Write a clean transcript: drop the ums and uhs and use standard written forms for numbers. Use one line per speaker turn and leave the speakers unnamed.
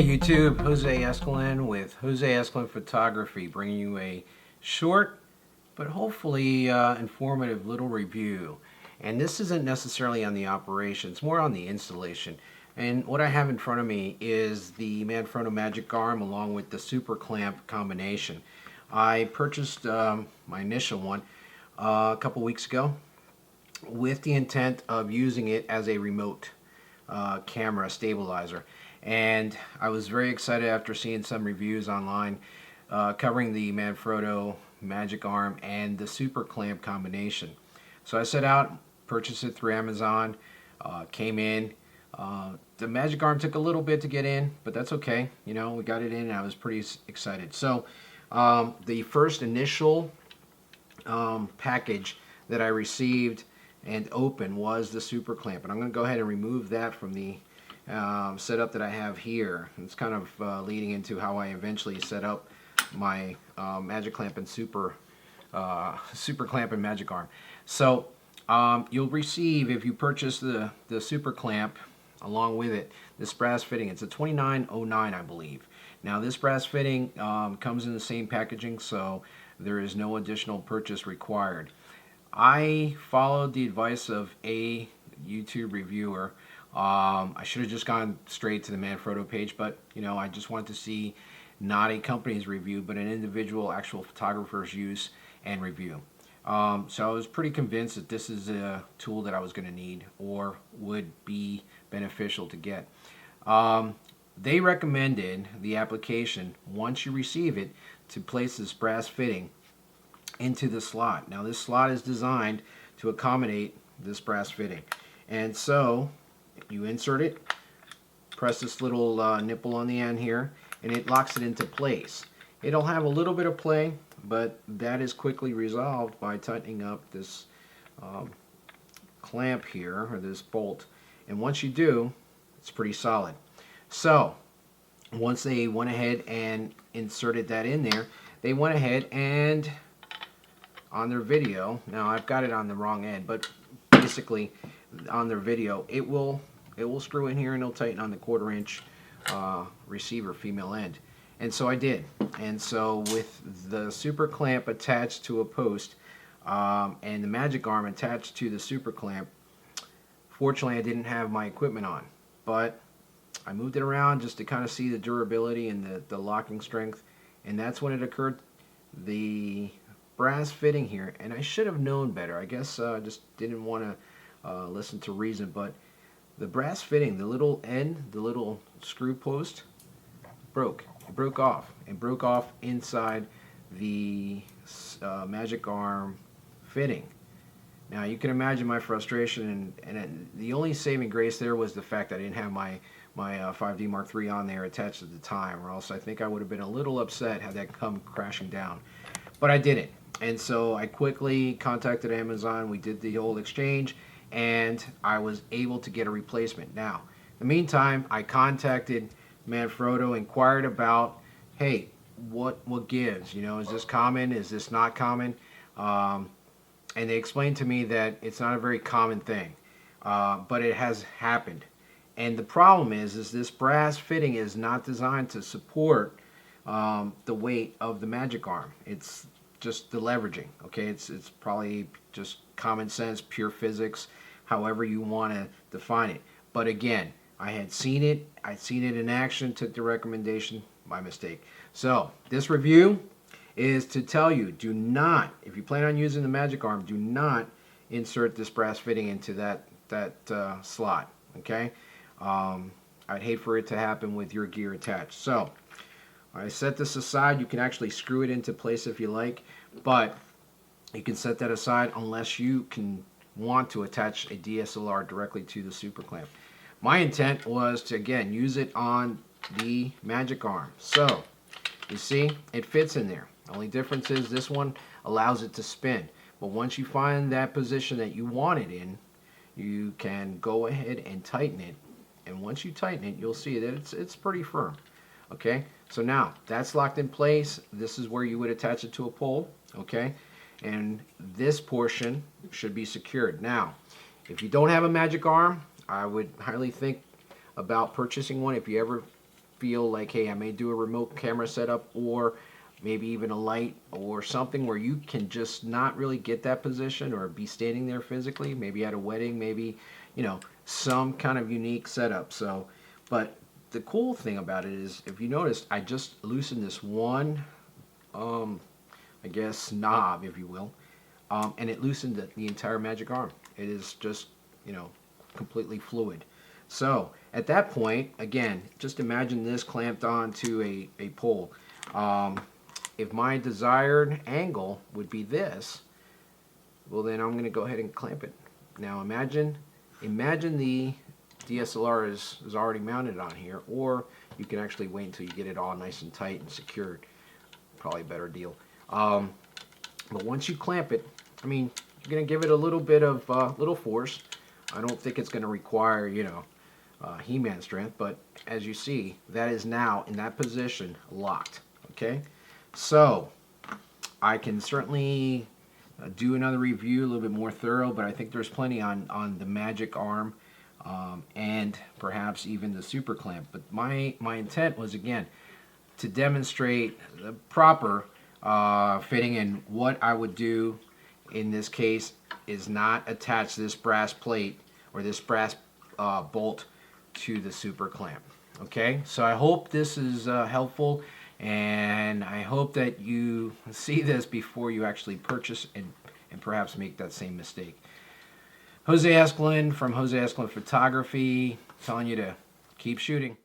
Hey YouTube, Jose Esquilin with Jose Esquilin Photography, bringing you a short but hopefully informative little review. And this isn't necessarily on the operation, it's more on the installation. And what I have in front of me is the Manfrotto Magic arm along with the super clamp combination. I purchased my initial one a couple weeks ago with the intent of using it as a remote camera stabilizer. And I was very excited after seeing some reviews online covering the Manfrotto Magic arm and the super clamp combination. So I set out, purchased it through Amazon, came in. The Magic arm took a little bit to get in, but that's okay. You know, we got it in and I was pretty excited. So the first initial package that I received and opened was the super clamp. And I'm going to go ahead and remove that from the setup that I have here. It's kind of leading into how I eventually set up my Magic clamp and super clamp and Magic arm. So you'll receive, if you purchase the super clamp along with it, this brass fitting. It's a 2909, I believe. Now this brass fitting comes in the same packaging, so there is no additional purchase required. I followed the advice of a YouTube reviewer. I should have just gone straight to the Manfrotto page, but you know, I just wanted to see not a company's review, but an individual actual photographer's use and review. So I was pretty convinced that this is a tool that I was going to need or would be beneficial to get. They recommended the application, once you receive it, to place this brass fitting into the slot. Now this slot is designed to accommodate this brass fitting. And so you insert it, press this little nipple on the end here, and it locks it into place. It'll have a little bit of play, but that is quickly resolved by tightening up this clamp here, or this bolt. And once you do, it's pretty solid. So once they went ahead and inserted that in there, they went ahead and on their video, now I've got it on the wrong end, but basically on their video, it will screw in here and it'll tighten on the 1/4 inch receiver female end. And so I did. And so with the super clamp attached to a post and the Magic arm attached to the super clamp, fortunately I didn't have my equipment on, but I moved it around just to kind of see the durability and the locking strength, and that's when it occurred. The brass fitting here, and I should have known better, I guess I just didn't want to listen to reason, but the brass fitting, the little end, the little screw post, broke. It broke off. It broke off inside the Magic arm fitting. Now you can imagine my frustration, and the only saving grace there was the fact that I didn't have my 5D Mark III on there attached at the time, or else I think I would have been a little upset had that come crashing down. But I didn't. And so I quickly contacted Amazon. We did the whole exchange, and I was able to get a replacement. Now, in the meantime, I contacted Manfrotto, inquired about, hey, what gives? You know, is this common? Is this not common? And they explained to me that it's not a very common thing, but it has happened. And the problem is this brass fitting is not designed to support the weight of the Magic arm. It's just the leveraging, okay? It's probably just common sense, pure physics, however you want to define it. But again, I had seen it. I'd seen it in action, took the recommendation, my mistake. So this review is to tell you, do not, if you plan on using the Magic arm, do not insert this brass fitting into that slot, okay? I'd hate for it to happen with your gear attached. So I set this aside. You can actually screw it into place if you like, but you can set that aside unless you can want to attach a DSLR directly to the super clamp. My intent was to, again, use it on the Magic arm. So you see, it fits in there. The only difference is this one allows it to spin. But once you find that position that you want it in, you can go ahead and tighten it. And once you tighten it, you'll see that it's pretty firm. Okay, so now that's locked in place. This is where you would attach it to a pole. Okay, and this portion should be secured. Now, if you don't have a Magic arm, I would highly think about purchasing one if you ever feel like, hey, I may do a remote camera setup, or maybe even a light or something where you can just not really get that position or be standing there physically, maybe at a wedding, maybe, you know, some kind of unique setup. So, but the cool thing about it is, if you noticed, I just loosened this one, I guess, knob, if you will, and it loosened the entire magic arm. It is just, you know, completely fluid. So at that point, again, just imagine this clamped onto a pole. If my desired angle would be this, well, then I'm going to go ahead and clamp it. Now imagine the DSLR is already mounted on here, or you can actually wait until you get it all nice and tight and secured. Probably a better deal. But once you clamp it, I mean, you're going to give it a little bit of little force. I don't think it's going to require, you know, He-Man strength, but as you see, that is now in that position locked. Okay, so I can certainly do another review a little bit more thorough, but I think there's plenty on the Magic arm, and perhaps even the super clamp. But my intent was, again, to demonstrate the proper fitting, and what I would do in this case is not attach this brass plate or this brass bolt to the super clamp. Okay, so I hope this is helpful, and I hope that you see this before you actually purchase and perhaps make that same mistake. Jose Esquilin from Jose Esquilin Photography, telling you to keep shooting.